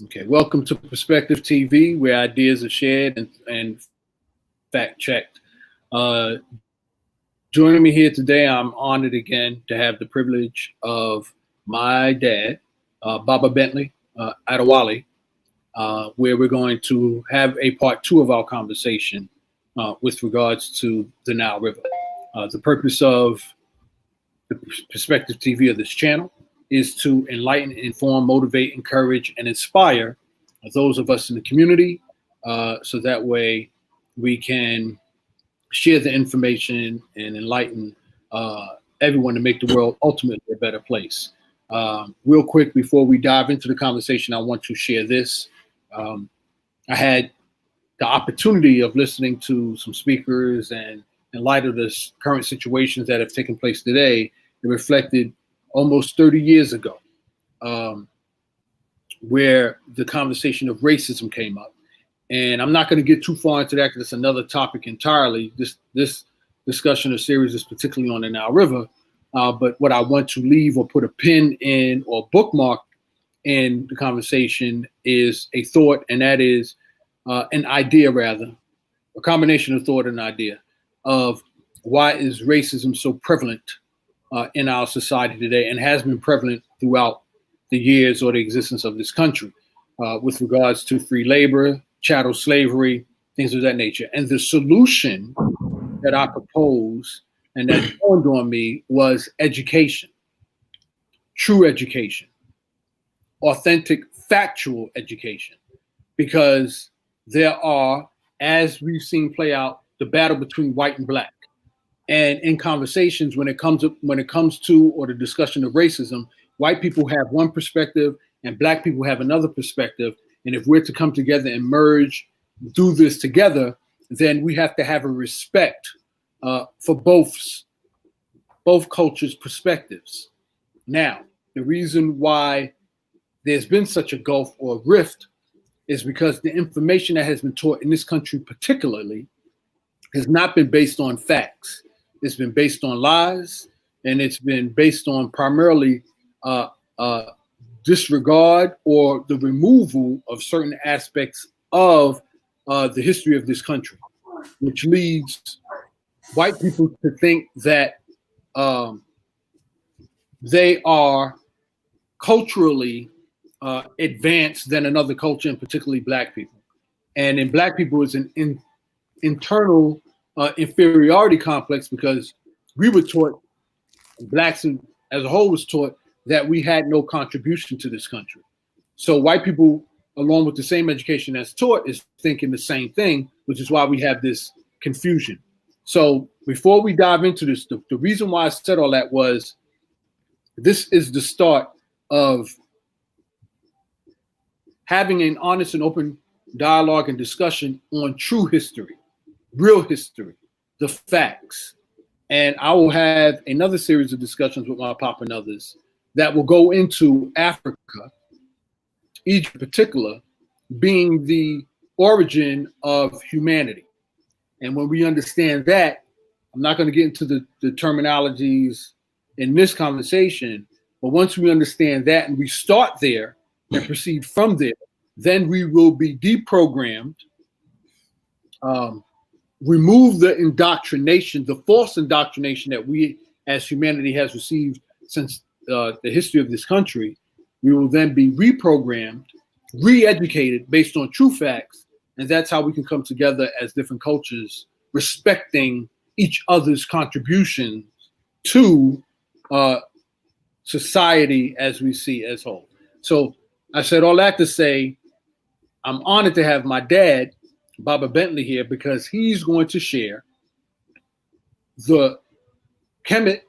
Okay, welcome to Perspective TV, where ideas are shared and fact checked. Joining me here today, I'm honored again to have the privilege of my dad, Baba Bentley Adewale, where we're going to have a part two of our conversation with regards to the Nile River. The purpose of the Perspective TV of this channel is to enlighten, inform, motivate, encourage, and inspire those of us in the community, so that way we can share the information and enlighten everyone to make the world ultimately a better place. Real quick, before we dive into the conversation, I want to share this. I had the opportunity of listening to some speakers, and in light of the current situations that have taken place today, it reflected almost 30 years ago, where the conversation of racism came up. And I'm not going to get too far into that because it's another topic entirely. This discussion or series is particularly on the Nile River. But what I want to leave or put a pin in or bookmark in the conversation is a thought, and that is an idea, rather, a combination of thought and idea of why is racism so prevalent in our society today, and has been prevalent throughout the years or the existence of this country, with regards to free labor, chattel slavery, things of that nature. And the solution that I proposed and that dawned on me was education, true education, authentic, factual education, because there are, as we've seen play out, the battle between white and black. And in conversations, when it comes to or the discussion of racism, white people have one perspective and black people have another perspective. And if we're to come together and merge, do this together, then we have to have a respect for both cultures' perspectives. Now, the reason why there's been such a gulf or rift is because the information that has been taught in this country particularly has not been based on facts. It's been based on lies, and it's been based on primarily disregard or the removal of certain aspects of the history of this country, which leads white people to think that they are culturally advanced than another culture, and particularly black people. And in black people, it's an internal inferiority complex, because we were taught, blacks as a whole was taught, that we had no contribution to this country. So white people, along with the same education that's taught, is thinking the same thing, which is why we have this confusion. So before we dive into this, the reason why I said all that was, this is the start of having an honest and open dialogue and discussion on true history, real history, the facts. And I will have another series of discussions with my pop and others that will go into Africa, Egypt in particular, being the origin of humanity. And when we understand that, I'm not going to get into the terminologies in this conversation, but once we understand that and we start there and proceed from there, then we will be deprogrammed, remove the indoctrination, the false indoctrination that we as humanity has received since the history of this country. We will then be reprogrammed, re-educated based on true facts, and that's how we can come together as different cultures, respecting each other's contributions to society as we see as whole. So I said all that to say, I'm honored to have my dad, Baba Bentley, here, because he's going to share the Kemet,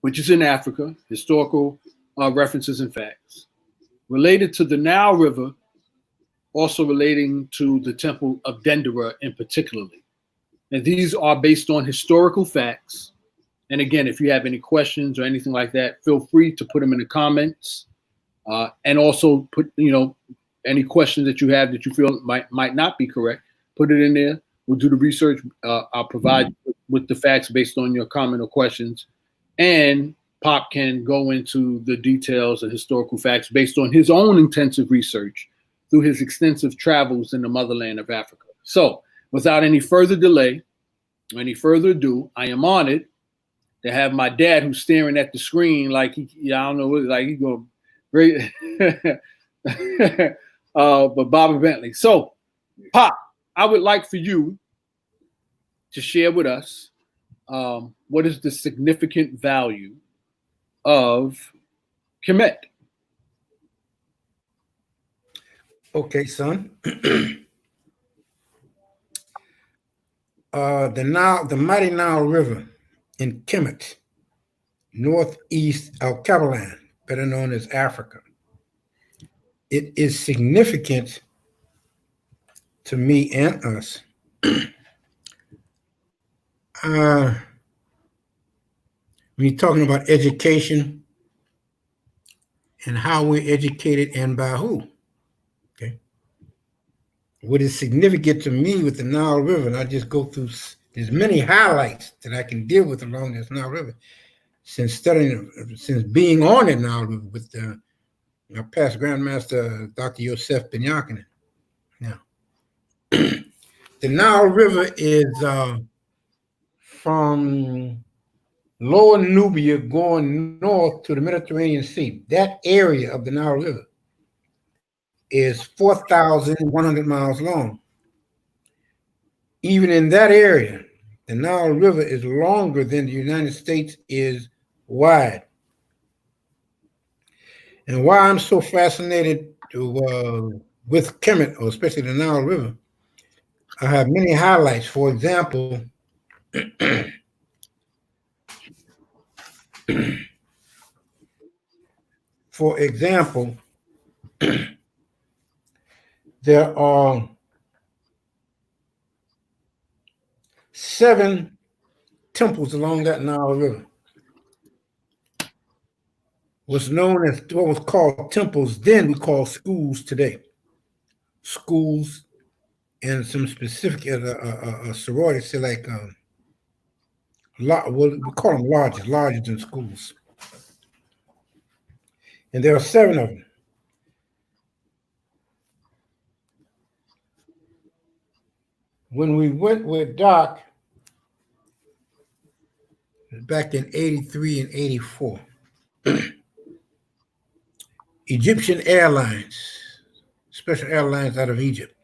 which is in Africa, historical references and facts, related to the Nile River, also relating to the Temple of Dendera in particularly. And these are based on historical facts. And again, if you have any questions or anything like that, feel free to put them in the comments, and also put, any questions that you have that you feel might not be correct, put it in there. We'll do the research. I'll provide you with the facts based on your comment or questions. And Pop can go into the details and historical facts based on his own intensive research through his extensive travels in the motherland of Africa. So, without any further delay, or any further ado, I am honored to have my dad, who's staring at the screen like I don't know, like he's going very, but Bobby Bentley. So, Pop, I would like for you to share with us what is the significant value of Kemet. Okay, son. The mighty Nile River in Kemet, northeast Alkebalan, better known as Africa. It is significant to me and us. When you're talking about education and how we're educated and by who, okay? What is significant to me with the Nile River, and I just go through, there's many highlights that I can deal with along this Nile River since being on the Nile River with my past Grandmaster, Dr. Yosef Ben-Yakinen. Now, the Nile River is from Lower Nubia going north to the Mediterranean Sea. That area of the Nile River is 4,100 miles long. Even in that area, the Nile River is longer than the United States is wide. And why I'm so fascinated with Kemet, or especially the Nile River, I have many highlights. For example, there are 7 temples along that Nile River. What's known as what was called temples then, we call schools today. Schools and some specific sororities, say like we call them lodges, larger than schools. And there are 7 of them. When we went with Doc back in 83 and 84, Egyptian Airlines, special airlines out of Egypt.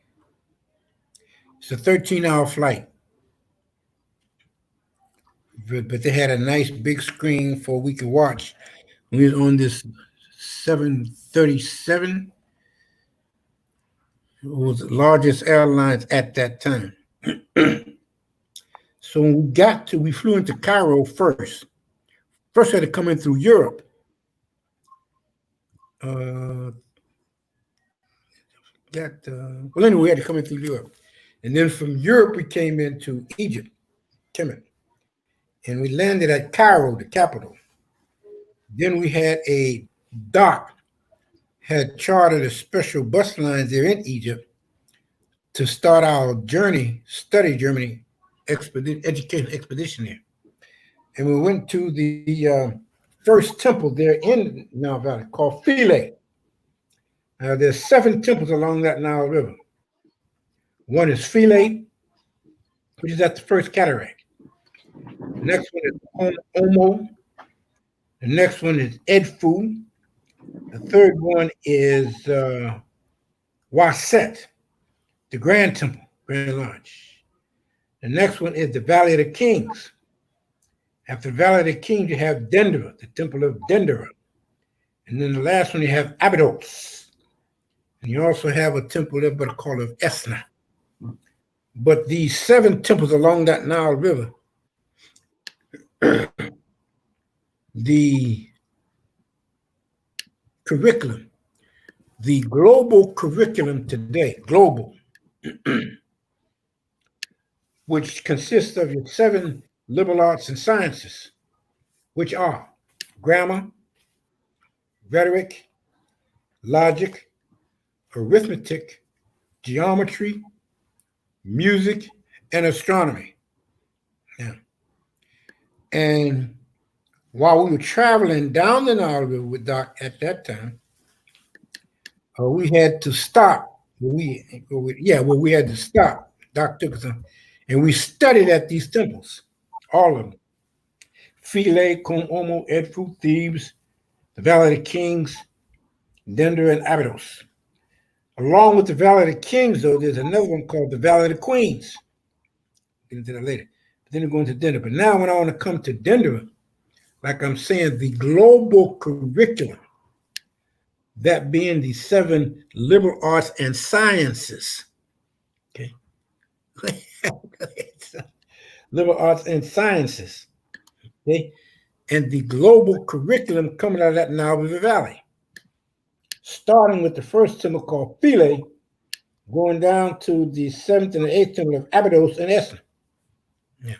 It's a 13-hour flight. But they had a nice big screen for we could watch. We was on this 737. It was the largest airlines at that time. So when we flew into Cairo first. First we had to come in through Europe. Well, anyway, we had to come in through Europe. And then from Europe, we came into Egypt, Kemet. And we landed at Cairo, the capital. Then we had a doc, had chartered a special bus line there in Egypt to start our study Germany education expedition there. And we went to the first temple there in Nile Valley called Feela. There's 7 temples along that Nile River. One is Feela, which is at the first cataract. The next one is Omo. The next one is Edfu. The third one is Waset, the Grand Temple, Grand Lodge. The next one is the Valley of the Kings. After the Valley of the Kings, you have Dendera, the Temple of Dendera. And then the last one, you have Abydos. And you also have a temple there, but called of Esna. But these 7 temples along that Nile River, the curriculum, the global curriculum today, global, which consists of your 7 liberal arts and sciences, which are grammar, rhetoric, logic, arithmetic, geometry, music, and astronomy. Yeah. And while we were traveling down the Nile River with Doc at that time, we had to stop where we had to stop. Doc took us on, and we studied at these temples, all of them. Feela, Omo, Edfu, Thebes, the Valley of the Kings, Dendera, and Abydos. Along with the Valley of the Kings, though, there's another one called the Valley of the Queens. Get into that later. But then we're going to Dendera. But now when I want to come to Dendera, like I'm saying, the global curriculum, that being the 7 liberal arts and sciences. Okay. Liberal arts and sciences. Okay. And the global curriculum coming out of that Nile River Valley. Starting with the first temple called Feela, going down to the 7th and the 8th temple of Abydos and Essen. Yeah.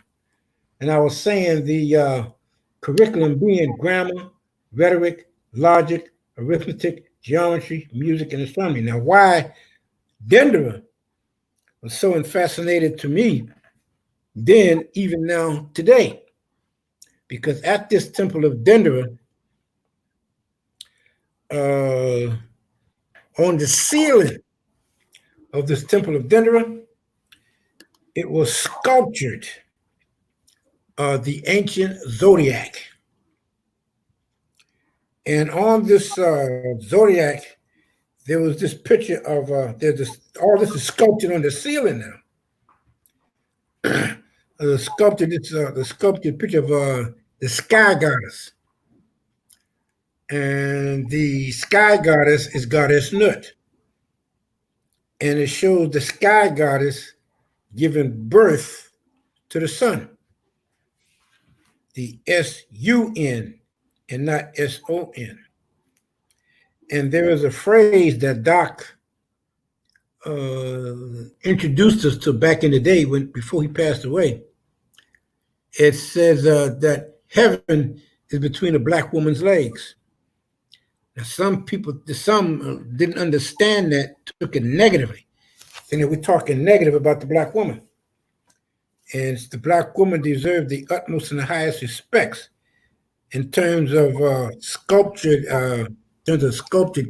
And I was saying the curriculum being grammar, rhetoric, logic, arithmetic, geometry, music, and astronomy. Now, why Dendera was so fascinated to me then, even now, today, because at this temple of Dendera, on the ceiling of this temple of Dendera, it was sculptured the ancient zodiac. And on this zodiac, there was this picture of all this is sculpted on the ceiling now. The sculpted picture of the sky goddess. And the sky goddess is goddess Nut. And it shows the sky goddess giving birth to the sun. The S-U-N and not S-O-N. And there is a phrase that Doc introduced us to back in the day before he passed away. It says that heaven is between a black woman's legs. Now, some didn't understand that, took it negatively. And we're talking negative about the black woman. And the black woman deserved the utmost and the highest respects in terms of sculptured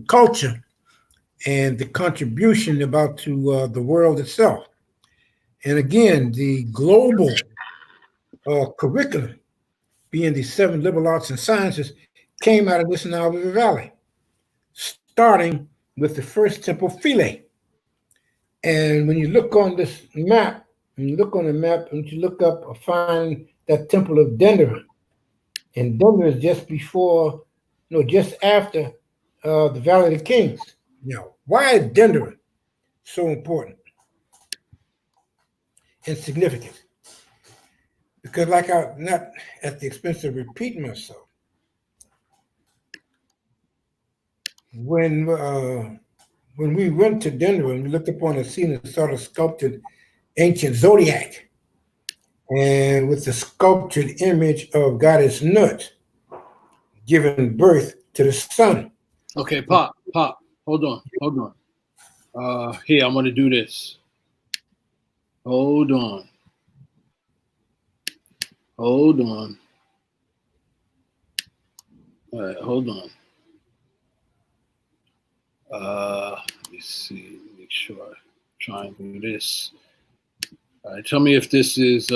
culture and the contribution to the world itself. And again, the global curriculum, being the 7 liberal arts and sciences, came out of this Nile River Valley, starting with the first temple, Feela. And when you look on this map, and you look up or find that temple of Dendera, and Dendera is just after the Valley of the Kings. Now, why is Dendera so important and significant? Because, like I'm not at the expense of repeating myself, when we went to Denver and we looked upon the scene and saw the sculpted ancient zodiac, and with the sculptured image of goddess Nut giving birth to the sun. Okay, Pop, hold on. Here, I'm going to do this. Hold on. All right, hold on. Let me see. Make sure I try and do this. All right, tell me if this is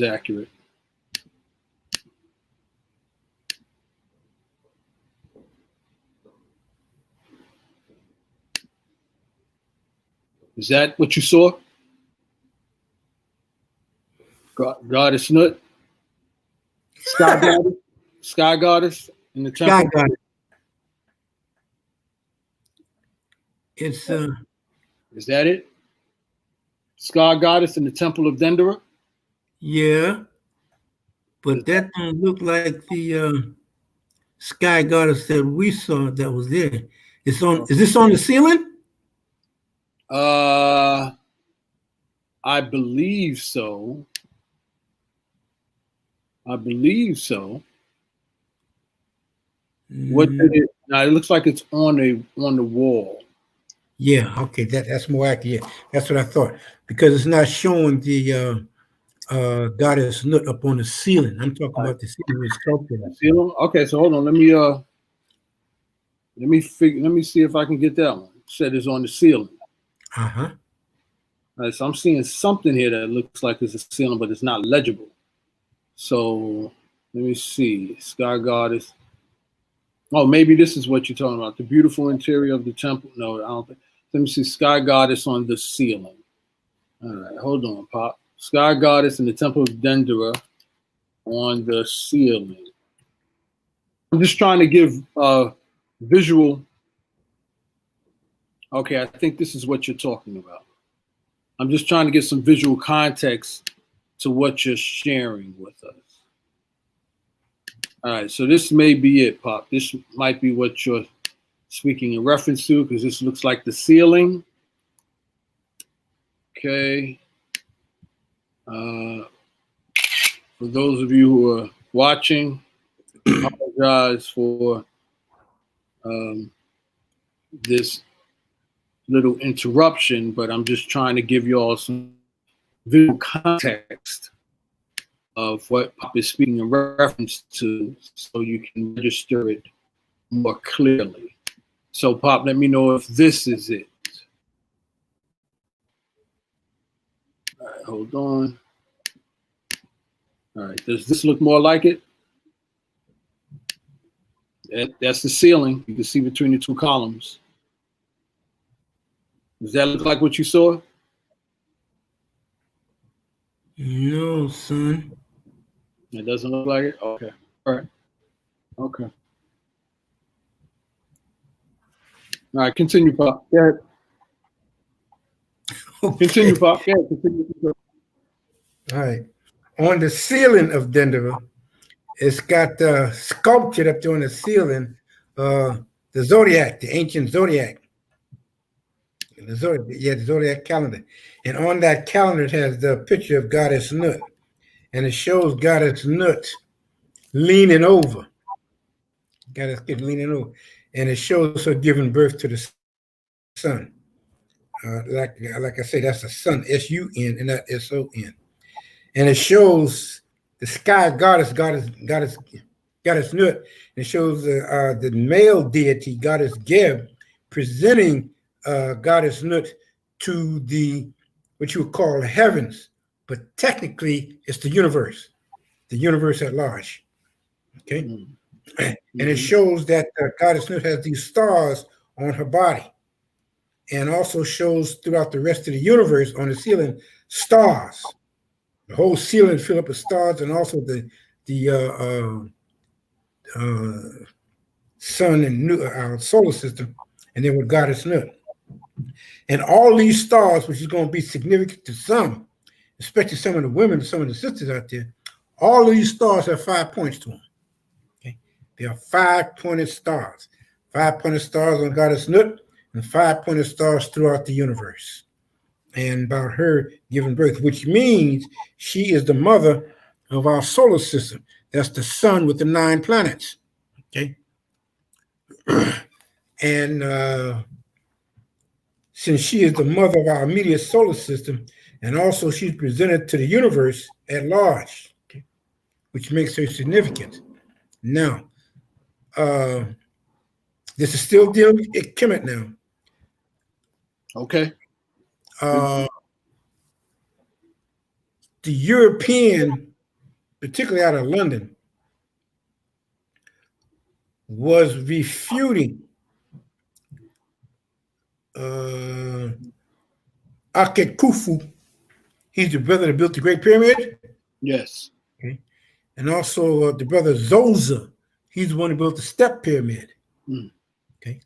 accurate. Is that what you saw? Goddess Nut? Sky goddess in the temple? Sky goddess. It's Is that it? Sky goddess in the temple of Dendera? Yeah. But that don't look like the sky goddess that we saw that was there. Is this on the ceiling? I believe so. What did it? Now it looks like it's on the wall. Yeah, okay, that's more accurate. Yeah, that's what I thought, because it's not showing the goddess Nut up on the ceiling. I'm talking about the ceiling with sculpture. Ceiling? Okay, so hold on. Let me. Let me see. Let me make sure. Trying to do this. All right. Tell me if this is accurate. Is that what you saw? Yeah. Let me see if I can get that one. It said it's on the ceiling. Uh-huh. All right, so I'm seeing something here that looks like it's a ceiling, but it's not legible. So let me see. Sky Goddess. Oh, maybe this is what you're talking about. The beautiful interior of the temple. No, I don't think. Let me see. Sky Goddess on the ceiling. All right, hold on, Pop. Sky Goddess in the Temple of Dendera on the ceiling. I'm just trying to give visual. Okay, I think this is what you're talking about. I'm just trying to get some visual context to what you're sharing with us. All right, so this may be it, Pop. This might be what you're speaking in reference to, because this looks like the ceiling. Okay. For those of you who are watching, I apologize for this little interruption, but I'm just trying to give you all some visual context of what Pop is speaking in reference to, so you can register it more clearly. So, Pop, let me know if this is it. All right, hold on. All right, does this look more like it? That's the ceiling. You can see between the two columns. Does that look like what you saw? No, son. It doesn't look like it? Okay. All right. Okay. All right, continue, Pop. Go ahead. Okay. Continue, Pop. Yeah, continue. All right. On the ceiling of Dendera, it's got sculptured up there on the ceiling, the zodiac, the ancient zodiac. The zodiac calendar. And on that calendar, it has the picture of Goddess Nut. And it shows Goddess Nut leaning over. Goddess Nut leaning over. And it shows her giving birth to the sun. Like I say, that's a sun, S-U-N, and not S-O-N. And it shows the sky goddess Nut. And it shows the male deity, Goddess Geb, presenting Goddess Nut to the what you would call the heavens, but technically it's the universe at large. Okay, and it shows that Goddess Nut has these stars on her body, and also shows throughout the rest of the universe on the ceiling stars. The whole ceiling filled up with stars, and also the sun and our solar system, and then with Goddess Nut. And all these stars, which is going to be significant to some, especially some of the women, some of the sisters out there, all of these stars have 5 points to them. Okay, they are 5-pointed stars. 5-pointed stars on Goddess Nut, and 5-pointed stars throughout the universe. And about her giving birth, which means she is the mother of our solar system. That's the sun with the 9 planets. Okay. And since she is the mother of our immediate solar system, and also she's presented to the universe at large, okay, which makes her significant. Now, this is still dealing with Kemet now. Okay. The European, particularly out of London, was refuting Akhet Khufu. He's the brother that built the Great Pyramid. Yes. Okay. And also the brother Zoser. He's the one who built the Step Pyramid. Okay.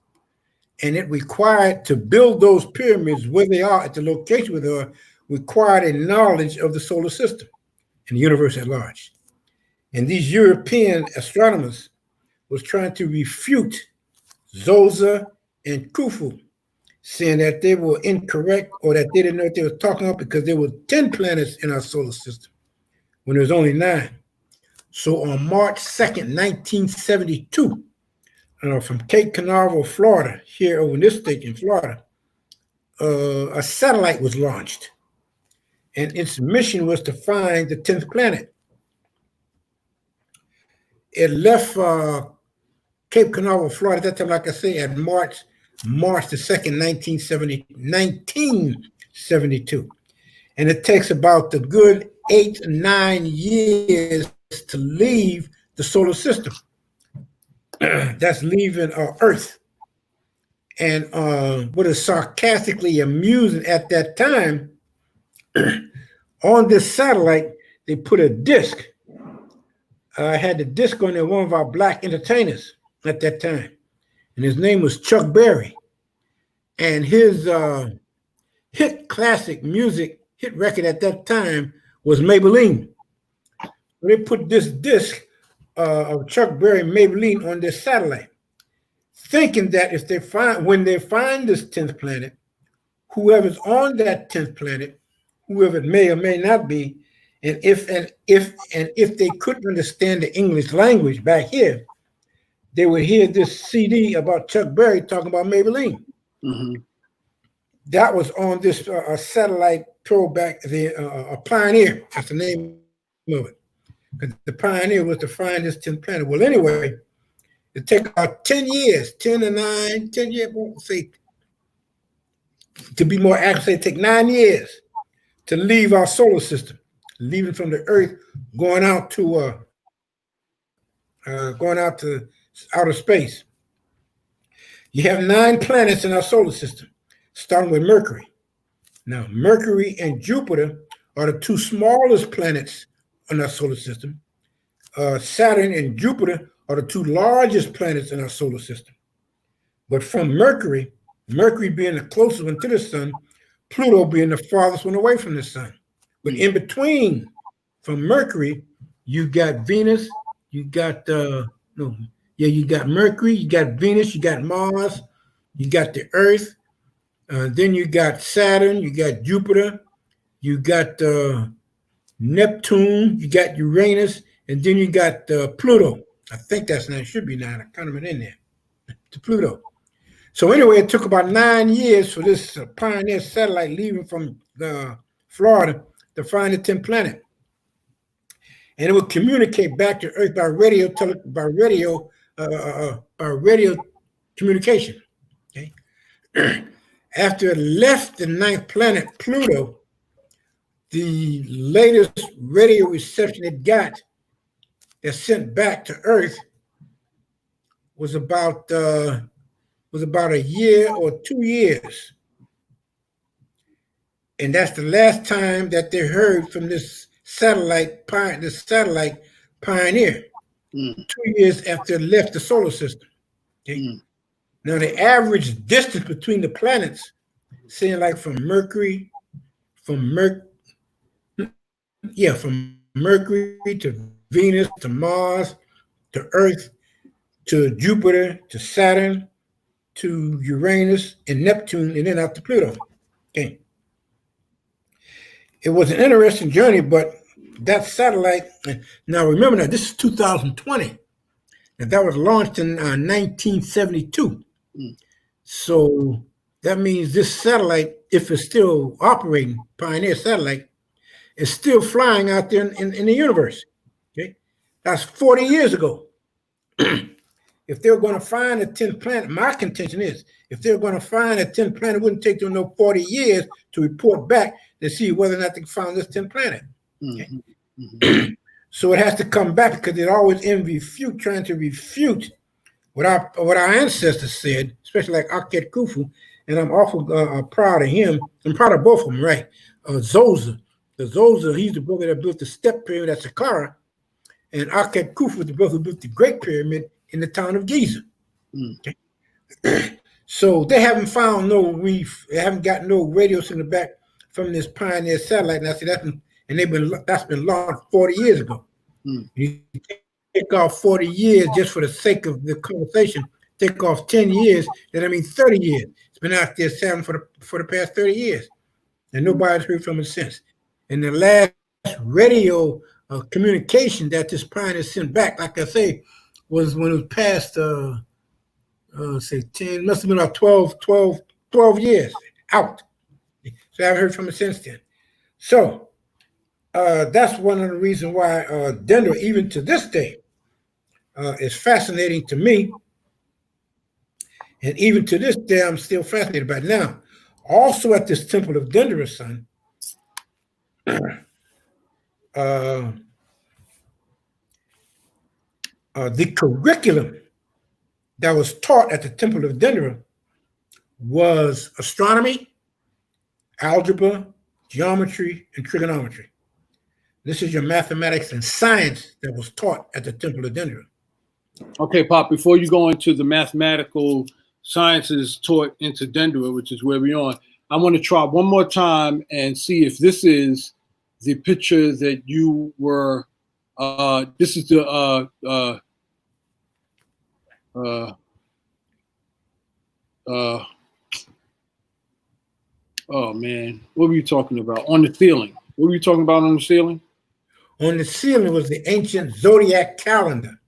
And it required to build those pyramids where they are at the location where they are, required a knowledge of the solar system and the universe at large. And these European astronomers was trying to refute Zoser and Khufu, saying that they were incorrect or that they didn't know what they were talking about because there were 10 planets in our solar system when there was only 9. So on March 2nd, 1972, from Cape Canaveral, Florida, here over in this state in Florida, a satellite was launched. And its mission was to find the 10th planet. It left Cape Canaveral, Florida, at that time, like I say, at March the 2nd, 1972. And it takes about the good 8 or 9 years to leave the solar system. That's leaving Earth. And what is sarcastically amusing at that time, on this satellite, they put a disc. I had the disc on there, one of our black entertainers at that time. And his name was Chuck Berry. And his hit classic music, hit record at that time was Maybelline. So they put this disc of Chuck Berry and Maybelline on this satellite, thinking that when they find this 10th planet, whoever's on that 10th planet, whoever it may or may not be, and if they couldn't understand the English language back here, they would hear this CD about Chuck Berry talking about Maybelline. Mm-hmm. That was on this satellite throwback, the Pioneer. That's the name of it. The Pioneer was to find this 10th planet. Well, anyway, it took about 10 years, 10 years, we'll say, to be more accurate, it take 9 years to leave our solar system, leaving from the Earth, going out to outer space. You have 9 planets in our solar system, starting with Mercury. Now, Mercury and Jupiter are the 2 smallest planets in our solar system. Saturn and Jupiter are the 2 largest planets in our solar system. But from Mercury being the closest one to the sun, Pluto being the farthest one away from the sun. But in between, from Mercury, you got Venus, you got you got Mercury, you got Venus, you got Mars, you got the Earth, then you got Saturn, you got Jupiter, you got Neptune, you got Uranus, and then you got Pluto. I think that's 9, it should be 9, I counted it in there, to Pluto. So anyway, it took about 9 years for this Pioneer satellite leaving from Florida to find the 10th planet. And it would communicate back to Earth by radio communication. Okay. After it left the 9th planet, Pluto, the latest radio reception it got that sent back to Earth was about a year or 2 years. And that's the last time that they heard from this satellite Pioneer. 2 years after it left the solar system. Okay? Now the average distance between the planets, saying like from Mercury to Venus to Mars to Earth to Jupiter to Saturn to Uranus and Neptune, and then out to Pluto. Okay. It was an interesting journey, but that satellite, now remember that this is 2020, and that was launched in 1972. So that means this satellite, if it's still operating, Pioneer satellite, is still flying out there in the universe. Okay. That's 40 years ago. If they were going to find a 10th planet, my contention is, if they were going to find a 10th planet, it wouldn't take them no 40 years to report back to see whether or not they found this 10th planet. Okay? So it has to come back because it always trying to refute what our ancestors said, especially like Aket Khufu, and I'm awful proud of him. I'm proud of both of them, right? Zoser, he's the brother that built the Step Pyramid at Saqqara, and Aket Khufu, the brother who built the Great Pyramid in the town of Giza. Okay. So they haven't found they haven't got no radio signal back from this Pioneer satellite. And I said that's been launched 40 years ago. You take off 40 years just for the sake of the conversation, take off 10 years, then I mean 30 years. It's been out there sounding for the past 30 years. And nobody's heard from it since. And the last radio communication that this Pioneer sent back, like I say, was when it was past, say 10, must have been about 12 years out. So I haven't heard from it since then. So that's one of the reasons why Dendera, even to this day, is fascinating to me. And even to this day, I'm still fascinated by it. Now, also at this temple of Dendera, son, the curriculum that was taught at the temple of Dendera was astronomy, algebra, geometry, and trigonometry. This is your mathematics and science that was taught at the temple of Dendera. Okay, Pop, before you go into the mathematical sciences taught into Dendera, which is where we're on, I want to try one more time and see if this is the picture that you were, this is the, oh man, what were you talking about? On the ceiling. What were you talking about on the ceiling? On the ceiling was the ancient zodiac calendar.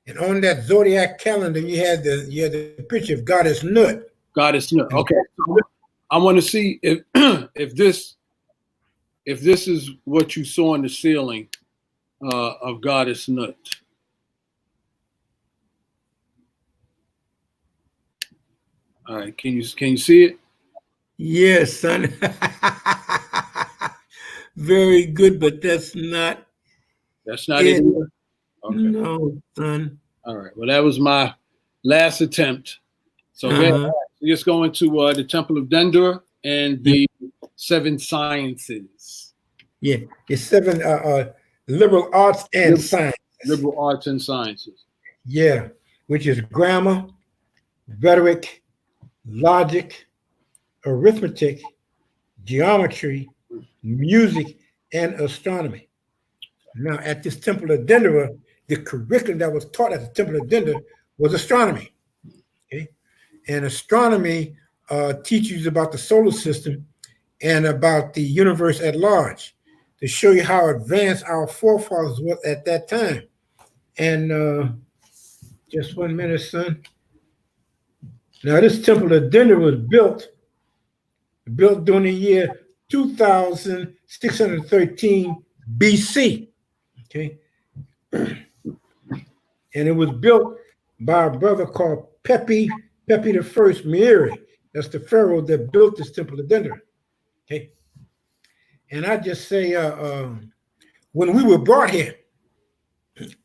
And on that zodiac calendar, you had the picture of Goddess Nut. Goddess Nut. Okay. I want to see if if this is what you saw on the ceiling of Goddess Nut. All right, can you see it? Yes, son. Very good, but that's not it. Okay. No, son. All right. Well, that was my last attempt. So let's go into the Temple of Dendera and the 7 sciences. Yeah, it's 7 liberal arts and sciences. Liberal arts and sciences. Yeah, which is grammar, rhetoric, logic, arithmetic, geometry, music, and astronomy. Now, at this Temple of Dendera, the curriculum that was taught at the Temple of Dendera was astronomy. Okay, and astronomy teaches you about the solar system and about the universe at large to show you how advanced our forefathers were at that time. And just 1 minute, son. Now, this Temple of Dendera was built during the year 2613 BC. Okay. And it was built by a brother called Pepi I Miri. That's the pharaoh that built this Temple of Dendera. Okay. And I just say, when we were brought here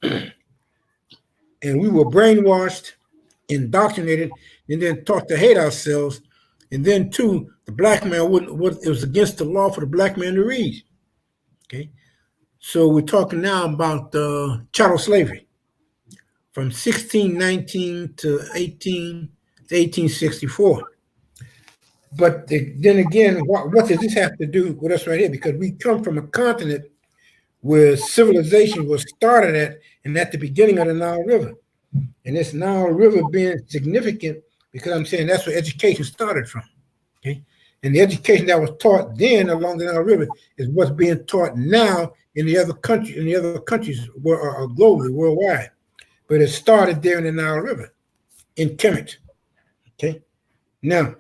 and we were brainwashed, indoctrinated, and then taught to hate ourselves, and then too, the black man it was against the law for the black man to read. Okay. So we're talking now about chattel slavery from 1619 to 1864. But then again, what does this have to do with us right here? Because we come from a continent where civilization was started at the beginning of the Nile River. And this Nile River being significant because I'm saying that's where education started from. Okay. And the education that was taught then along the Nile River is what's being taught now in the other countries globally, worldwide. But it started there in the Nile River, in Kemet. Okay. Now,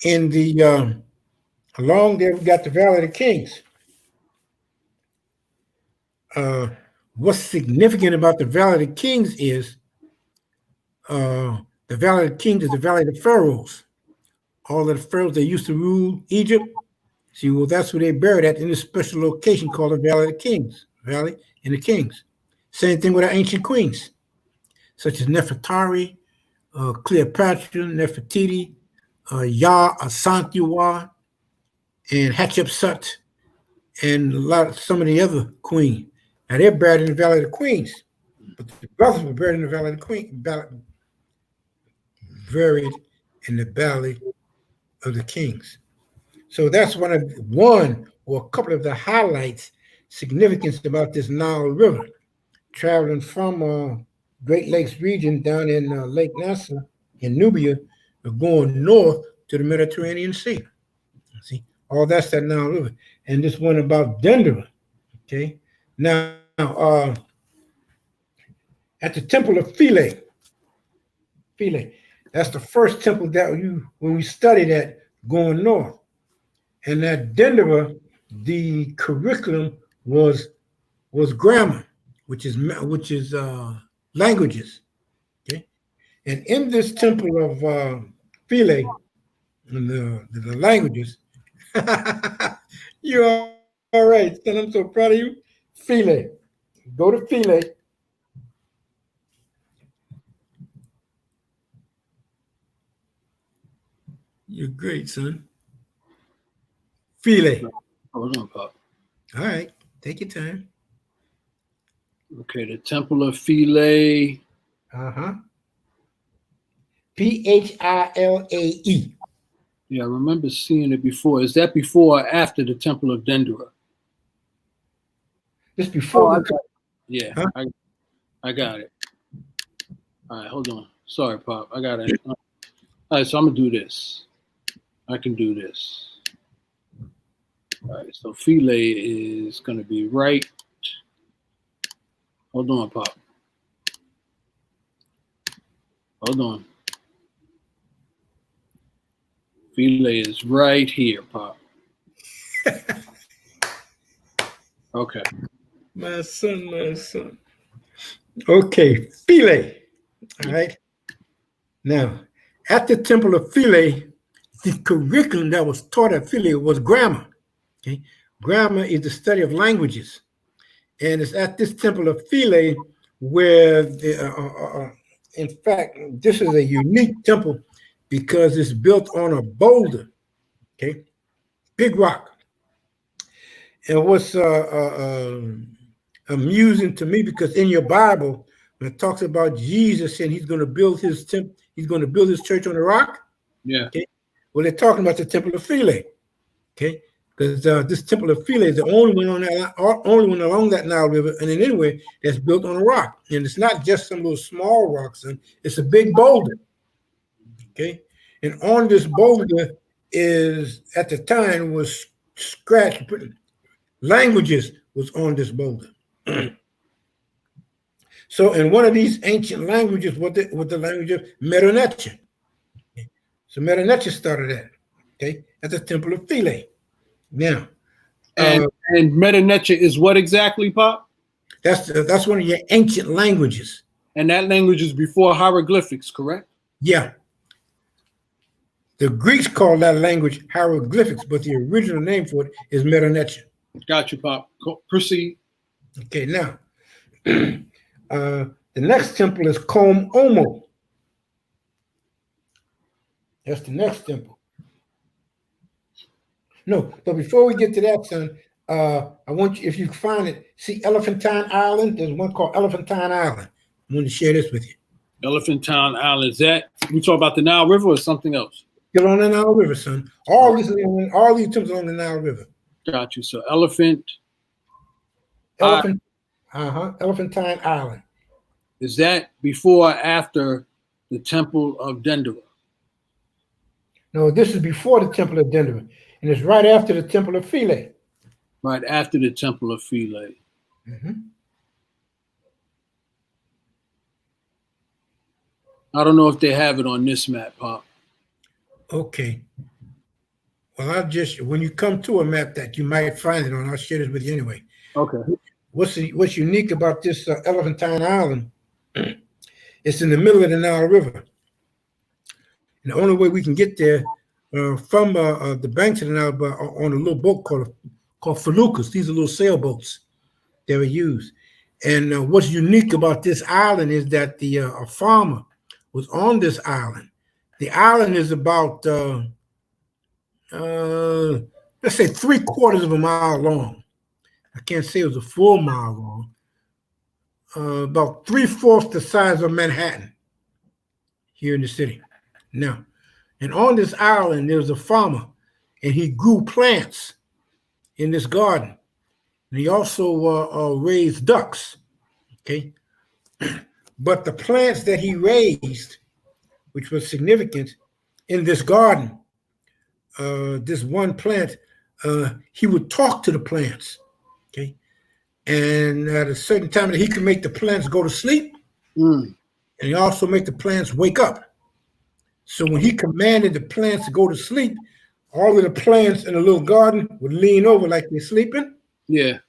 in the along there, we got the Valley of the Kings. What's significant about the Valley of the Kings is the Valley of the Kings is the Valley of the Pharaohs. All of the pharaohs that used to rule Egypt. See, well, that's where they buried at in this special location called the Valley of the Kings. Valley and the Kings. Same thing with our ancient queens, such as Nefertari, Cleopatra, Nefertiti, Santiwa, and Hatshepsut, and some of the other queens. Now they're buried in the Valley of the Queens, but the brothers were buried in the Valley of the Queens, buried in the Valley of the Kings. So that's one or a couple of the highlights, significance about this Nile River, traveling from Great Lakes region down in Lake Nasser in Nubia, going north to the Mediterranean Sea. See, all that's that Nile River. And this one about Dendera. Okay. Now, at the Temple of Feela, that's the first temple that when we studied that going north. And at Dendera, the curriculum was grammar, which is languages. Okay. And in this temple of Philae, the languages, you're all right, son. I'm so proud of you. Philae. Go to Philae. You're great, son. Philae. Hold on, Pop. All right. Take your time. Okay, the Temple of Philae. Uh-huh. Philae. Yeah, I remember seeing it before. Is that before or after the Temple of Dendera? Just before. Yeah, huh? I got it. All right, hold on. Sorry, Pop. I got it. All right, so I'm going to do this. I can do this. All right, so Philae is going to be right. Hold on, Pop. Hold on. Philae is right here, Pop. Okay. My son. Okay, Philae. All right. Now, at the Temple of Philae, the curriculum that was taught at Philae was grammar. Okay, grammar is the study of languages, and it's at this Temple of Philae where, in fact, this is a unique temple because it's built on a boulder. Okay, big rock. And what's amusing to me, because in your Bible, when it talks about Jesus and he's going to build his temple, he's going to build his church on the rock. Yeah. Okay. Well, they're talking about the Temple of Philae. Okay. Because this Temple of Philae is the only one along that Nile River, and in anyway, that's built on a rock. And it's not just some little small rocks, and it's a big boulder. Okay. And on this boulder is, at the time, was scratched. Languages was on this boulder. So in one of these ancient languages, what the language of Meronetia. So Meronetia started that, okay, at the Temple of Philae. Now, and Meronetia is what exactly, Pop? That's one of your ancient languages. And that language is before hieroglyphics, correct? Yeah. The Greeks call that language hieroglyphics, but the original name for it is Meronetia. Got you, Pop. Proceed. Okay, now, the next temple is Kom Omo. That's the next temple. No, but before we get to that, son, I want you, if you find it, see Elephantine Island? There's one called Elephantine Island. I want to share this with you. Elephantine Island. Is that, we talk about the Nile River or something else? Get on the Nile River, son. All these temples are on the Nile River. Got you. So Elephantine Island. Is that before or after the Temple of Dendera? No, this is before the Temple of Dendera, and it's right after the Temple of Philae. Right after the Temple of Philae. Mm-hmm. I don't know if they have it on this map, Pop. Okay. Well, when you come to a map that you might find it on, I'll share this with you anyway. Okay. What's unique about this Elephantine Island? It's in the middle of the Nile River. And the only way we can get there from the banks of the Nile River on a little boat called felucas. These are little sailboats that were used. And what's unique about this island is that a farmer was on this island. The island is about let's say 3/4 of a mile long. I can't say it was a full mile long. About 3/4 the size of Manhattan here in the city. Now, and on this island, there was a farmer, and he grew plants in this garden. And he also raised ducks, okay? But the plants that he raised, which was significant in this garden, this one plant, he would talk to the plants, okay? And at a certain time, he could make the plants go to sleep, and he also make the plants wake up. So when he commanded the plants to go to sleep, all of the plants in the little garden would lean over like they're sleeping. Yeah.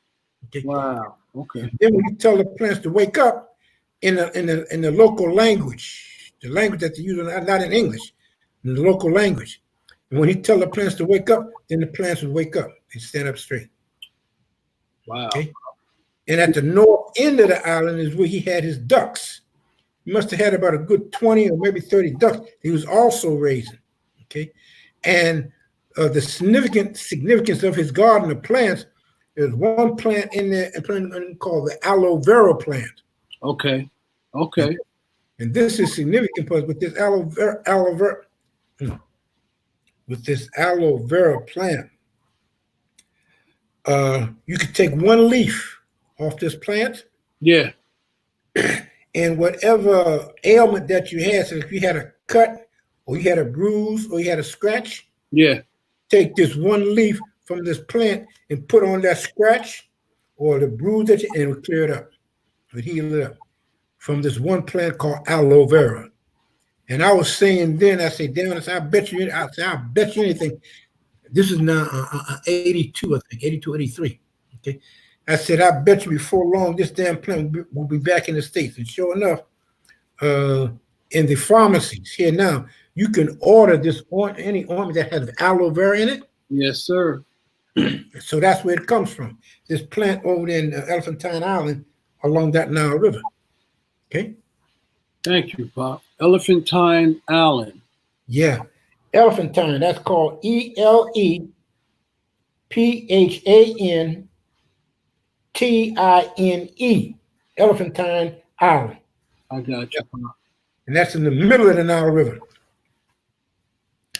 Okay. Wow. Okay. And then when you tell the plants to wake up in the local language, the language that they use, not in English, in the local language. And when he tell the plants to wake up, then the plants would wake up and stand up straight. Wow. Okay. And at the north end of the island is where he had his ducks. He must have had about a good 20 or maybe 30 ducks he was also raising. Okay. And the significance of his garden of plants, there's one plant in there called the Aloe Vera plant. Okay. Okay. And this is significant because with this aloe vera plant, you could take one leaf off this plant. Yeah. And whatever ailment that you had, so if you had a cut or you had a bruise or you had a scratch, Yeah. take this one leaf from this plant and put on that scratch or the bruise that and it would clear it up. It would heal it up from this one plant called aloe vera. And I was saying then, I said, damn, I bet you anything. This is now 82, I think, 82, 83. Okay. I said, I bet you before long, this damn plant will be back in the States. And sure enough, in the pharmacies here now, you can order this any ointment that has aloe vera in it. Yes, sir. So that's where it comes from. This plant over there in Elephantine Island along that Nile River. Okay. Thank you, Pop. Elephantine Island. Yeah. Elephantine, that's called ELEPHANTINE. Elephantine Island. I got you, Pop. And that's in the middle of the Nile River.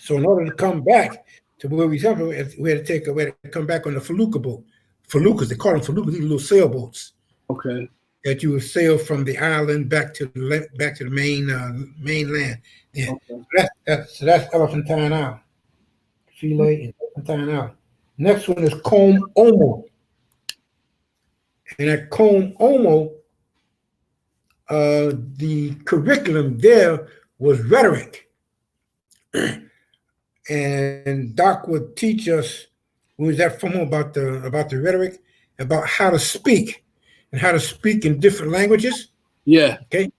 So in order to come back to where we had to come back on the felucca boat. Feluccas, they call them feluccas, these little sailboats. Okay. That you would sail from the island back to the mainland. Yeah. Okay. So that's Elephantine Island. Feela and Elephantine Island. Next one is Combe Omo. And at Combe Omo, the curriculum there was rhetoric. And Doc would teach us when we was at from home about the rhetoric, about how to speak and how to speak in different languages. Yeah. Okay.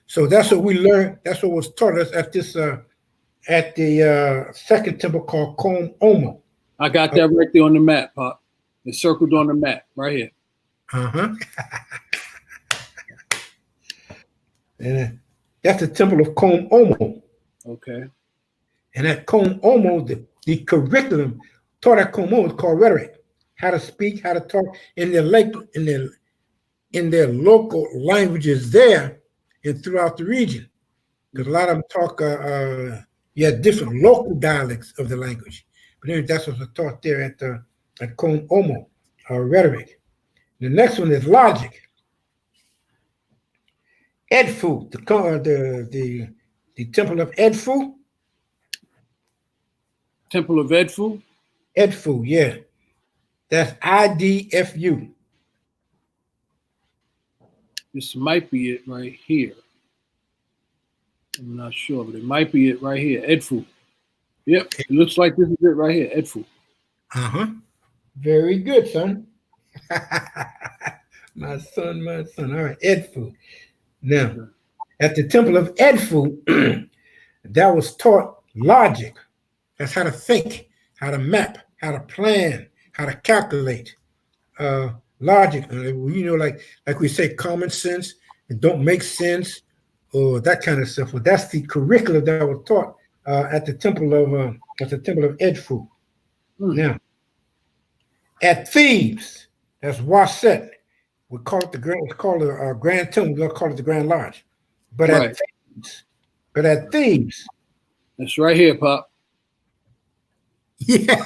So that's what we learned. That's what was taught us at this at the second temple called Combe Omo. I got that right there on the map, Pop. It's circled on the map right here. Uh-huh. And that's the temple of Combe Omo. Okay. And at Combe Omo, the curriculum taught at Combe Omo is called rhetoric. How to speak, how to talk in their local languages there and throughout the region. Because a lot of them talk different local dialects of the language. But anyway, that's what was taught there at Combe Omo, rhetoric. The next one is logic. Edfu, the temple of Edfu. Temple of Edfu? Edfu, yeah. That's IDFU. This might be it right here. I'm not sure, but it might be it right here. Edfu. Yep, it looks like this is it right here. Edfu. Uh-huh. Very good, son. My son. All right, Edfu. Now, at the temple of Edfu, that was taught logic. That's how to think, how to map, how to plan, how to calculate. Logic, like we say, common sense, it don't make sense, or that kind of stuff. Well, that's the curriculum that was taught at the temple of Edfu. Now, at Thebes, that's Waset. We call it the Grand Temple. We'll call it the Grand Lodge. But right. at Thebes, that's right here, Pop. Yeah.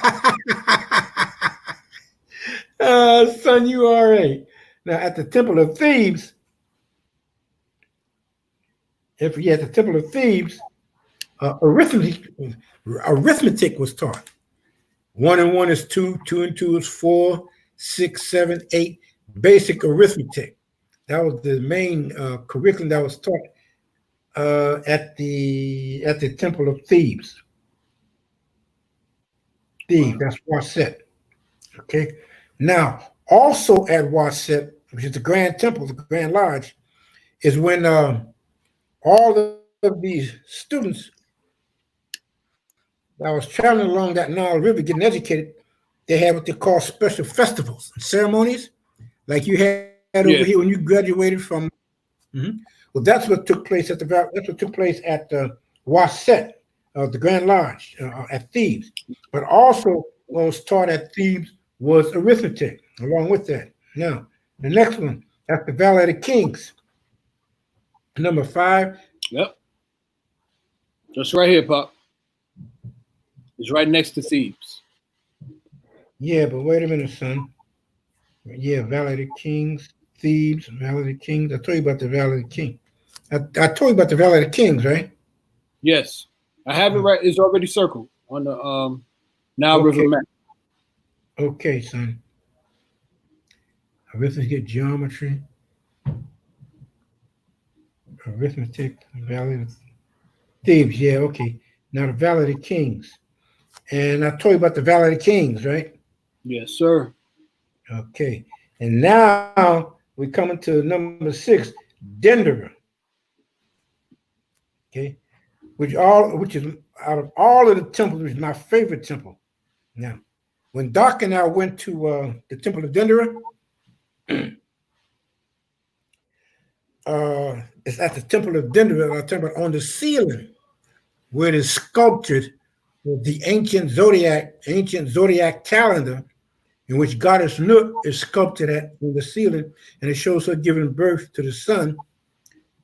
Son, you are right. Now, at the Temple of Thebes, arithmetic was taught. 1 and 1 is 2, 2 and 2 is 4, 6, 7, 8. Basic arithmetic. That was the main curriculum that was taught at the Temple of Thebes. Thebes, that's Waset. Okay. Now, also at Waset, which is the Grand Temple, the Grand Lodge, is when all of these students that was traveling along that Nile River getting educated, they had what they call special festivals and ceremonies, like you had over here when you graduated from. Well, that's what took place at the Wasset, the Grand Lodge at Thebes. But also, what was taught at Thebes was arithmetic. Along with that, now the next one, that's the Valley of the Kings. Number 5. Yep. Just right here, Pop. It's right next to Thebes. Yeah, but wait a minute, son. Yeah, Valley of the Kings, Thebes, Valley of the Kings. I told you about the Valley of the Kings. I told you about the Valley of the Kings, right? Yes. I have it right. It's already circled on the Nile River map. Okay, son. Arithmetic, geometry, arithmetic, Valley of Thebes. Yeah, okay. Now the Valley of the Kings. And I told you about the Valley of the Kings, right? Yes, sir. Okay. And now we're coming to number 6, Dendera. Okay. Which is out of all of the temples, which is my favorite temple. Now, when Doc and I went to the Temple of Dendera, it's at the Temple of Dendera, I'm talking about on the ceiling, where it is sculptured with the ancient zodiac calendar, in which Goddess Nut is sculpted on the ceiling, and it shows her giving birth to the sun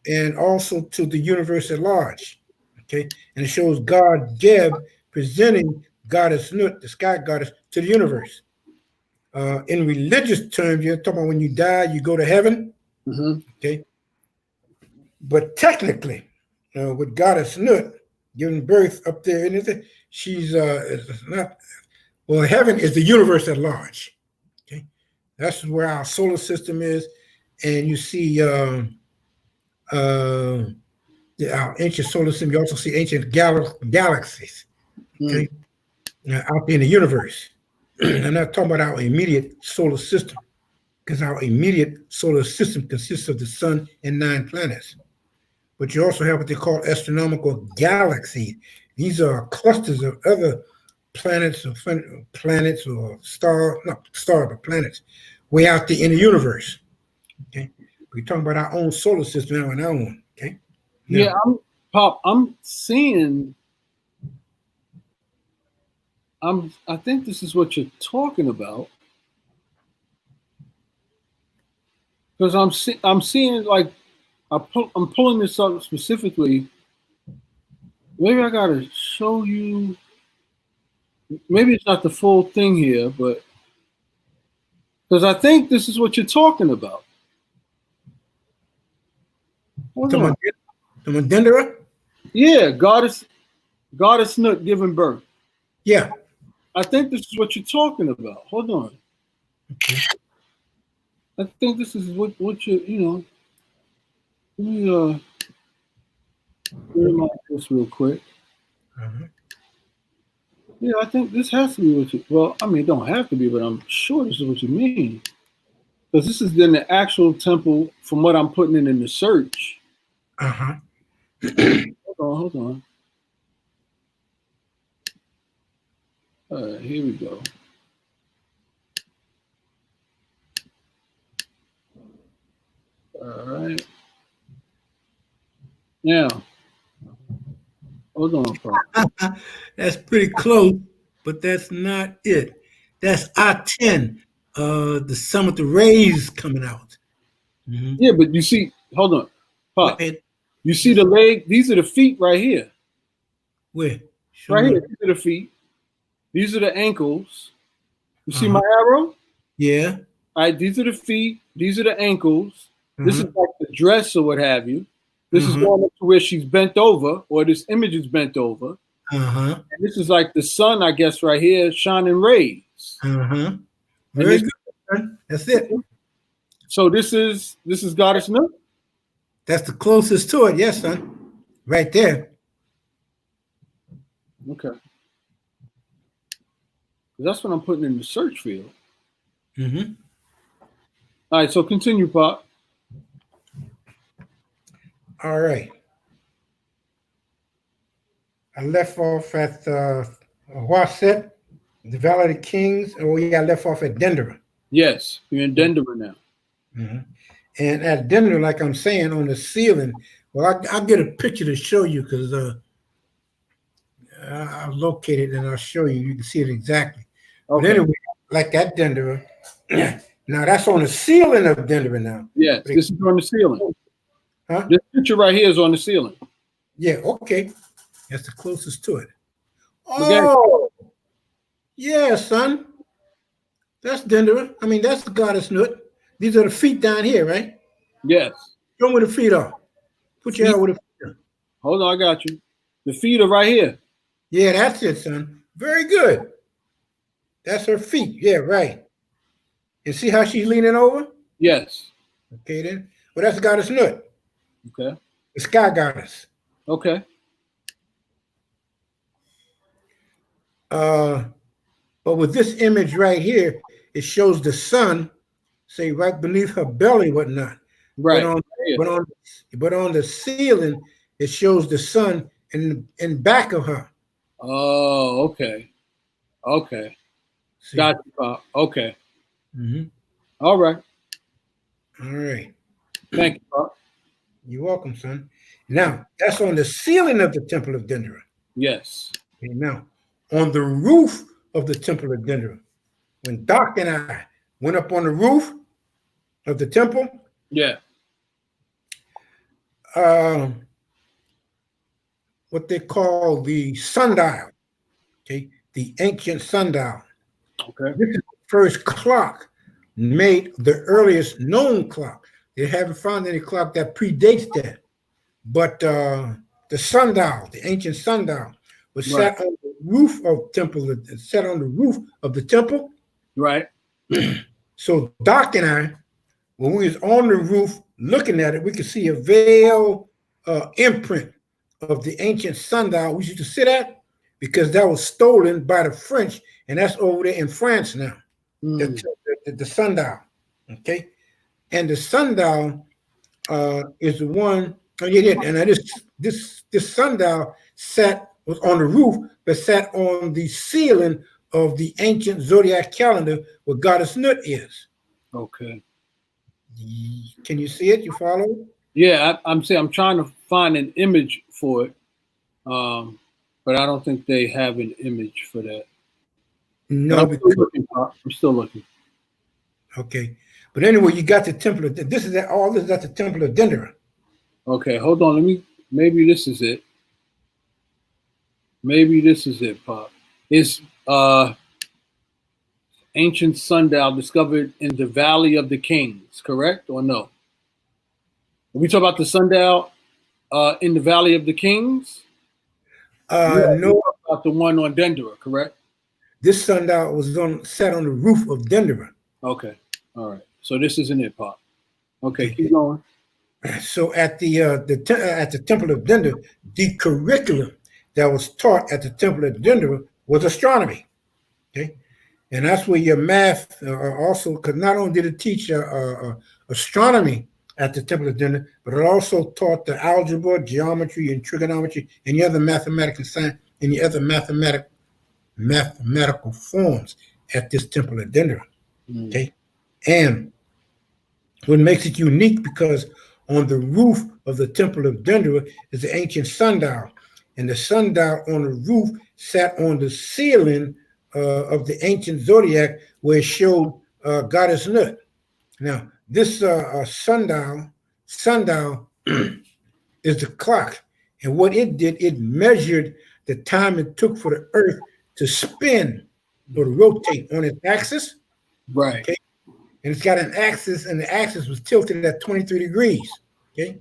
and also to the universe at large. Okay, and it shows God Geb presenting Goddess Nut, the sky goddess, to the universe. In religious terms, you're talking about when you die, you go to heaven. Okay, but technically, with Goddess Nut giving birth up there, and she's not. Well, heaven is the universe at large. Okay, that's where our solar system is, and you see our ancient solar system. You also see ancient galaxies. Okay, out there in the universe. I'm not talking about our immediate solar system, because our immediate solar system consists of the sun and 9 planets. But you also have what they call astronomical galaxies. These are clusters of other planets or stars, not stars, but planets, way out there in the universe. Okay, we're talking about our own solar system now and our own. Okay. Now, yeah, I'm seeing. I think this is what you're talking about, because I'm seeing like I'm pulling this up specifically. Maybe I gotta show you. Maybe it's not the full thing here, but because I think this is what you're talking about. Dendera? Yeah, Goddess Nut giving birth. Yeah. I think this is what you're talking about. Hold on. Okay. I think this is what you let me remark this real quick. Yeah, I think this has to be what you. Well, I mean, it don't have to be, but I'm sure this is what you mean, because this is in the actual temple. From what I'm putting in the search. Hold on. All right, here we go. All right. Now, hold on. That's pretty close, but that's not it. That's I-10, the sun with the rays coming out. Yeah, but you see, hold on. Pop. You see the leg? These are the feet right here. Where? Right here. These are the feet. These are the ankles. You see my arrow? Yeah. All right, these are the feet. These are the ankles. This is like the dress or what have you. This is going up to where she's bent over, or this image is bent over. And this is like the sun, I guess, right here, shining rays. Very good. That's it. So this is Goddess Nut? That's the closest to it, yes, son. Right there. Okay. That's what I'm putting in the search field. All right, so continue, Pop. All right. I left off at Waset, the Valley of the Kings. Oh yeah, I left off at Dendera. Yes, you're in Dendera now. Mhm. And at Dendera, like I'm saying, on the ceiling. Well, I'll get a picture to show you because I'll locate it and I'll show you. You can see it exactly. Okay. But anyway, like at Dendera. Now that's on the ceiling of Dendera now. Yes, this is on the ceiling. Huh? This picture right here is on the ceiling. Yeah, okay. That's the closest to it. Okay. Oh, yeah, son. That's Dendera. I mean, that's the goddess Nut. These are the feet down here, right? Yes. Show me where the feet are. Put your hand with the feet are. Hold on, I got you. The feet are right here. Yeah, that's it, son. Very good. That's her feet. Yeah, right. And see how she's leaning over? Yes. Okay, then. Well, that's the goddess Nut. Okay. The sky goddess. Okay. But with this image right here, it shows the sun, say right beneath her belly, whatnot. Right. But on the ceiling, it shows the sun in back of her. Oh, okay. Okay. See? Got you. Okay. Mm-hmm. All right. All right. Thank you, Pop. You're welcome, son. Now, that's on the ceiling of the Temple of Dendera. Yes. Okay, now, on the roof of the Temple of Dendera, when Doc and I went up on the roof of the temple, Yeah. what they call the sundial, okay, the ancient sundial. Okay. This is the first clock made, the earliest known clock. They haven't found any clock that predates that. But the sundial, the ancient sundial, was set on the roof of temple, set on the roof of the temple. Right. So Doc and I, when we was on the roof looking at it, we could see a veil imprint of the ancient sundial we used to sit at, because that was stolen by the French, and that's over there in France now. The sundial, okay? And the sundial is the one. Oh, yeah, and this sundial was on the roof, but sat on the ceiling of the ancient zodiac calendar where Goddess Nut is. Okay. Can you see it? You follow? Yeah, I'm saying I'm trying to find an image for it, but I don't think they have an image for that. No, I'm still looking. Okay, but anyway, you got the temple. This is all this is at the Temple of Dendera. Okay, hold on. Maybe this is it. Maybe this is it, Pop. It's ancient sundial discovered in the Valley of the Kings, correct or no? Are we talk about the sundial in the Valley of the Kings? No, about the one on Dendera, correct? This sundial was set on the roof of Dendera. Okay, all right. So this isn't it, Pop. Okay, keep going. So at the Temple of Dendera, the curriculum that was taught at the Temple of Dendera was astronomy. Okay, and that's where your math also, because not only did it teach astronomy at the Temple of Dendera, but it also taught the algebra, geometry, and trigonometry, and the other mathematical science, and the other mathematical forms at this Temple of Dendera. Okay, and what makes it unique, because on the roof of the Temple of Dendera is the ancient sundial, and the sundial on the roof sat on the ceiling of the ancient zodiac where it showed Goddess Nut. Now, this sundial is the clock, and what it did, it measured the time it took for the Earth to spin or to rotate on its axis. Right. Okay? And it's got an axis, and the axis was tilted at 23 degrees. Okay,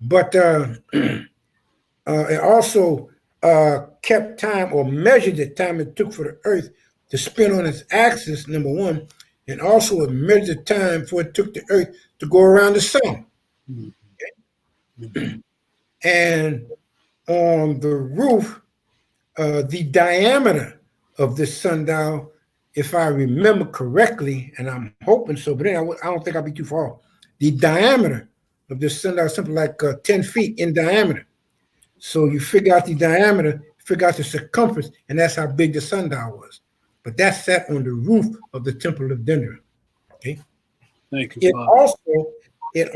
but it also kept time, or measured the time it took for the Earth to spin on its axis, number one, and also it measured the time for it took the Earth to go around the sun. Okay? And on the roof, the diameter of this sundial, if I remember correctly, and I'm hoping so, but then I don't think I'll be too far. The diameter of this sundial is something like 10 feet in diameter. So you figure out the diameter, figure out the circumference, and that's how big the sundial was. But that sat on the roof of the Temple of Dendera. Okay. Thank you, It Bob.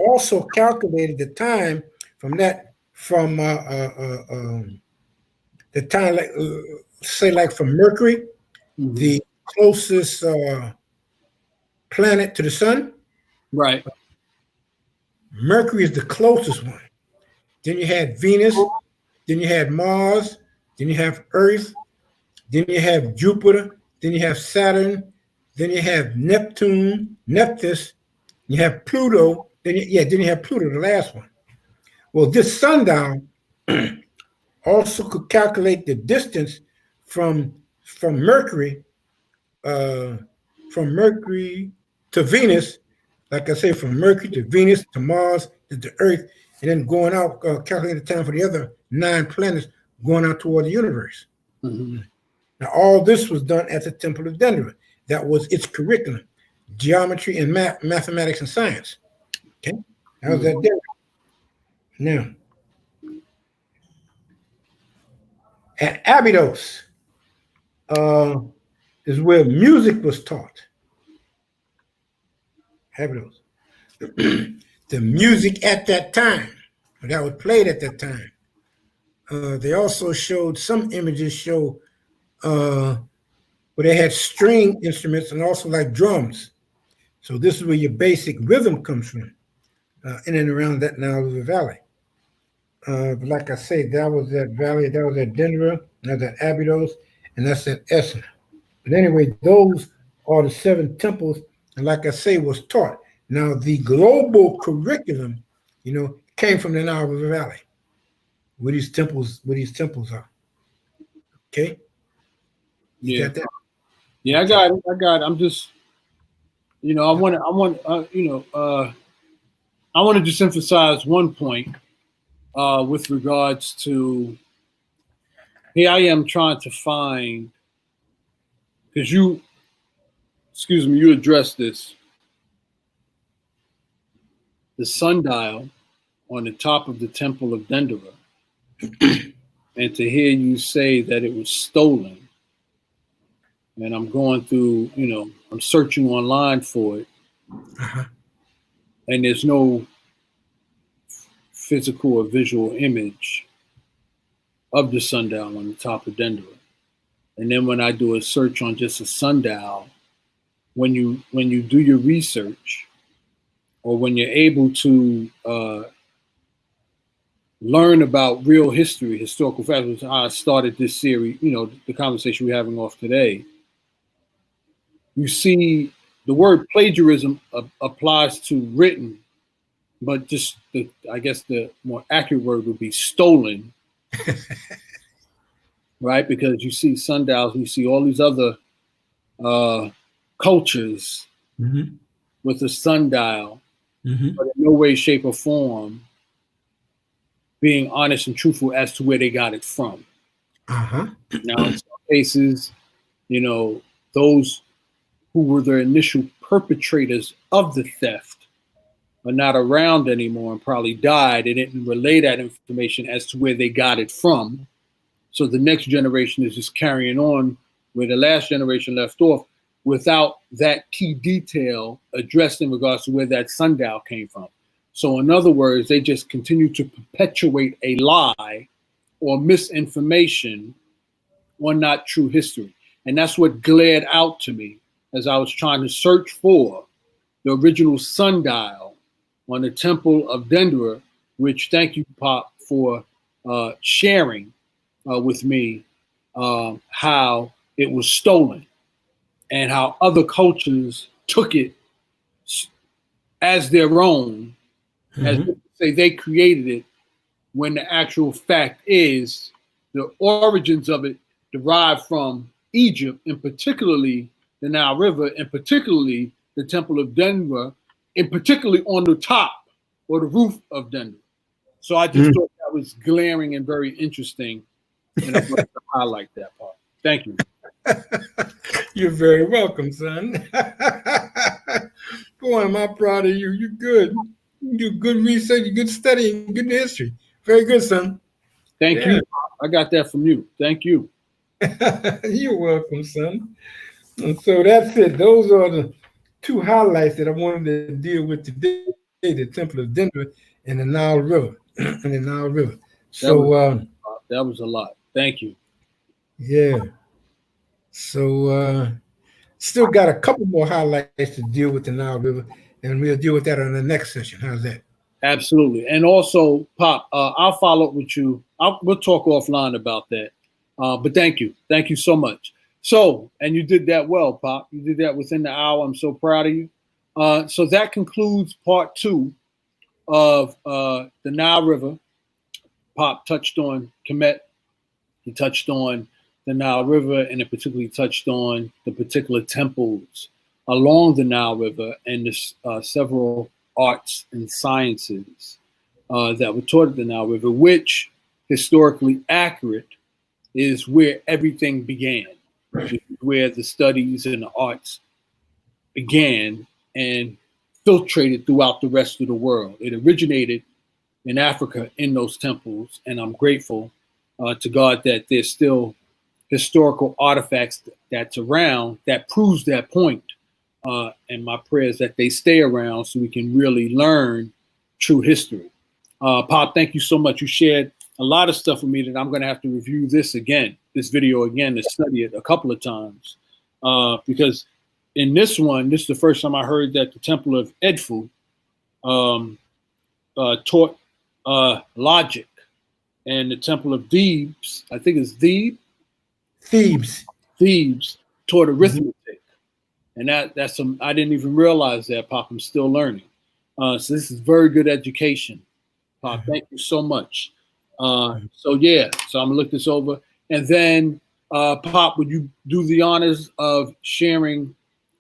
also calculated the time from the time, like say, like from Mercury, the closest planet to the sun. Right. Mercury is the closest one. Then you had Venus, then you had Mars, then you have Earth, then you have Jupiter, then you have Saturn, then you have Neptune, Nephthys, you have Pluto, then you have Pluto, the last one. Well, this sundial also could calculate the distance from Mercury, to Venus, like I say, from Mercury to Venus to Mars to Earth, and then going out, calculate the time for the other 9 planets going out toward the universe. Now, all this was done at the Temple of Dendera. That was its curriculum, geometry and mathematics and science. Okay, that was that there. Now, at Abydos is where music was taught. Abydos. The music at that time, that was played at that time. They also showed some images show where they had string instruments and also like drums. So this is where your basic rhythm comes from, in and around that Nile River Valley. But like I say, that was that valley, that was at Dendera, that's at Abydos, and that's at Esna. But anyway, those are the 7 temples, and like I say, was taught. Now, the global curriculum, came from the Nile River Valley, where these temples are. Okay? You got that? Yeah, I got it. I'm just, I want to just emphasize one point with regards to, here I am trying to find, because you addressed this, the sundial on the top of the Temple of Dendera, and to hear you say that it was stolen, and I'm going through, I'm searching online for it, and there's no physical or visual image of the sundial on the top of Dendera. And then when I do a search on just a sundial, when you do your research, or when you're able to learn about real history, historical facts, which I started this series, the conversation we're having off today, you see the word plagiarism applies to written, but just I guess the more accurate word would be stolen, right? Because you see sundials, you see all these other cultures with a sundial, but in no way, shape, or form being honest and truthful as to where they got it from. Now, in some cases, those who were the initial perpetrators of the theft are not around anymore and probably died. They didn't relay that information as to where they got it from. So the next generation is just carrying on where the last generation left off without that key detail addressed in regards to where that sundial came from. So in other words, they just continue to perpetuate a lie or misinformation on not true history. And that's what glared out to me as I was trying to search for the original sundial on the Temple of Dendera, which, thank you, Pop, for sharing with me how it was stolen and how other cultures took it as their own, as if to say they created it, when the actual fact is the origins of it derived from Egypt, and particularly the Nile River, and particularly the Temple of Dendera, and particularly on the top or the roof of Dendera. So I just thought that was glaring and very interesting, and I wanted to highlight that part. Thank you. You're very welcome, son. Boy, am I proud of you. You're good. You do good research, good studying, good history. Very good, son. Thank you. I got that from you. Thank you. You're welcome, son. And so that's it. Those are the two highlights that I wanted to deal with today: the Temple of Dendera and the Nile River. And the Nile River. So that was a lot. Thank you. Yeah. So still got a couple more highlights to deal with the Nile River, and we'll deal with that on the next session. How's that? Absolutely. And also, Pop, I'll follow up with you. We'll talk offline about that. But thank you. Thank you so much. So, and you did that well, Pop. You did that within the hour. I'm so proud of you. So that concludes part 2 of the Nile River. Pop touched on Kemet. He touched on the Nile River, and it particularly touched on the particular temples along the Nile River and the several arts and sciences that were taught at the Nile River, which, historically accurate, is where everything began, where the studies and the arts began and filtrated throughout the rest of the world. It originated in Africa in those temples, and I'm grateful to God that there's still historical artifacts that's around that proves that point. And my prayer is that they stay around so we can really learn true history. Pop, thank you so much. You shared a lot of stuff with me that I'm going to have to review this video again, to study it a couple of times. Because in this one, this is the first time I heard that the Temple of Edfu taught logic, and the Temple of Thebes, I think it's Thebes taught arithmetic. And that's some, I didn't even realize that, Pop. I'm still learning. So this is very good education, Pop. Thank you so much. So I'm gonna look this over. And then Pop, would you do the honors of sharing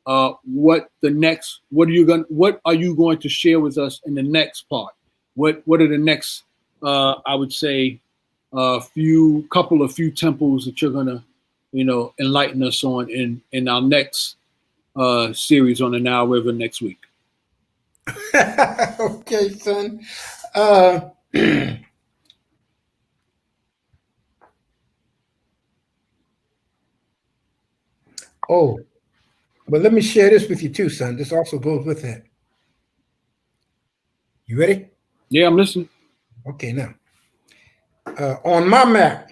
what are you going to share with us in the next part? What are the next I would say few temples that you're gonna enlighten us on in our next series on the Nile River next week? Okay, son. But let me share this with you too, son. This also goes with that. You ready? Yeah, I'm listening. Okay, now on my map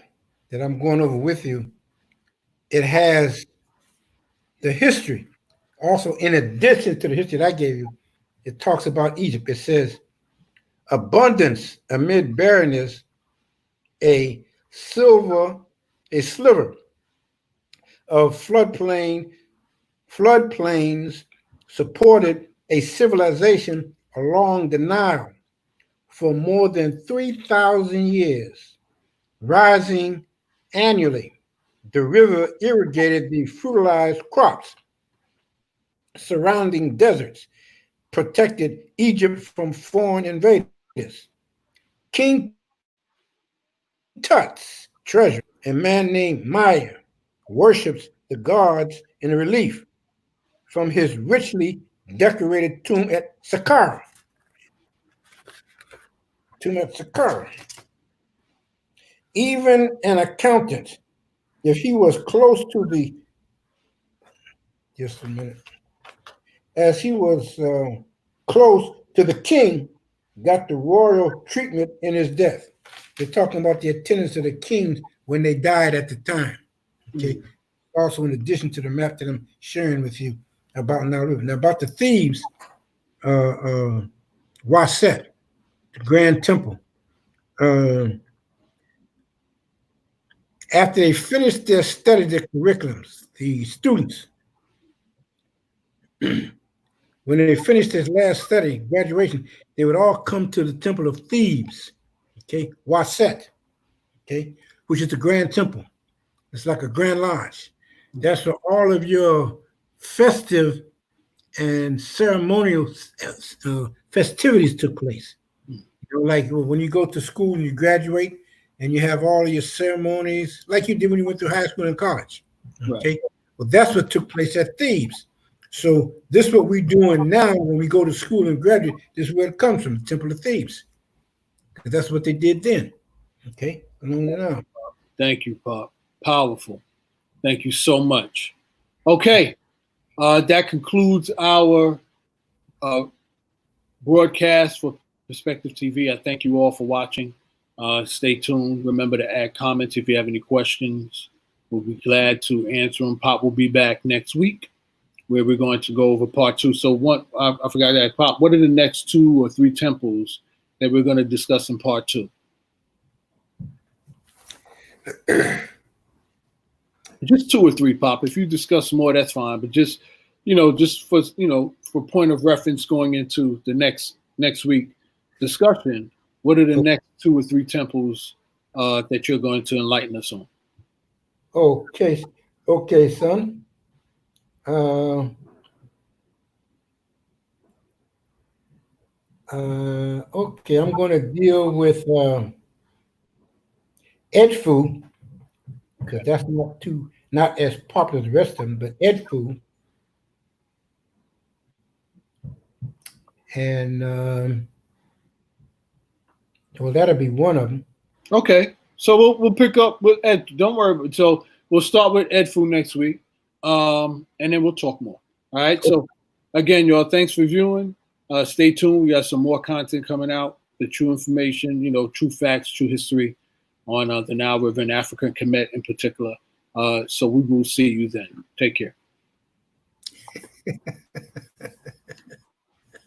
that I'm going over with you, it has the history. Also, in addition to the history that I gave you, it talks about Egypt. It says, abundance amid barrenness, a sliver of floodplains supported a civilization along the Nile for more than 3,000 years, rising annually. The river irrigated the fertilized crops surrounding deserts, protected Egypt from foreign invaders. King Tut's treasure, a man named Maya, worships the gods in relief from his richly decorated tomb at Saqqara. Even an accountant, if he was close to the, just a minute, as he was close to the king, got the royal treatment in his death. They're talking about the attendance of the kings when they died at the time. Okay. Also, in addition to the map that I'm sharing with you about Nile River. Now, about the Thebes, Waset, the Grand Temple. After they finished their study, their curriculums, the students, when they finished their last study, graduation, they would all come to the Temple of Thebes, okay, Waset, okay, which is the Grand Temple. It's like a Grand Lodge. That's where all of your festive and ceremonial festivities took place. Like when you go to school and you graduate and you have all of your ceremonies, like you did when you went to high school and college. Okay, right. Well, that's what took place at Thebes. So this is what we're doing now when we go to school and graduate. This is where it comes from, the Temple of Thebes, because that's what they did then. Okay, No. Thank you, Pop. Powerful. Thank you so much. Okay, that concludes our broadcast for Perspective TV. I thank you all for watching. Stay tuned. Remember to add comments if you have any questions. We'll be glad to answer them. Pop will be back next week, where we're going to go over part 2. So I forgot to ask Pop, what are the next 2 or 3 temples that we're going to discuss in part 2? Just 2 or 3, Pop. If you discuss more, that's fine. But just for point of reference going into the next week discussion, what are the next 2 or 3 temples that you're going to enlighten us on? Okay, son. Okay, I'm going to deal with Edfu, because that's not as popular as the rest of them, but Edfu. And well, that'll be one of them. Okay, so we'll pick up with Ed. Don't worry. So we'll start with Edfu next week, and then we'll talk more. All right. So again, y'all, thanks for viewing. Stay tuned. We got some more content coming out. The true information, true facts, true history on the Nile River and African Kemet in particular. So we will see you then. Take care.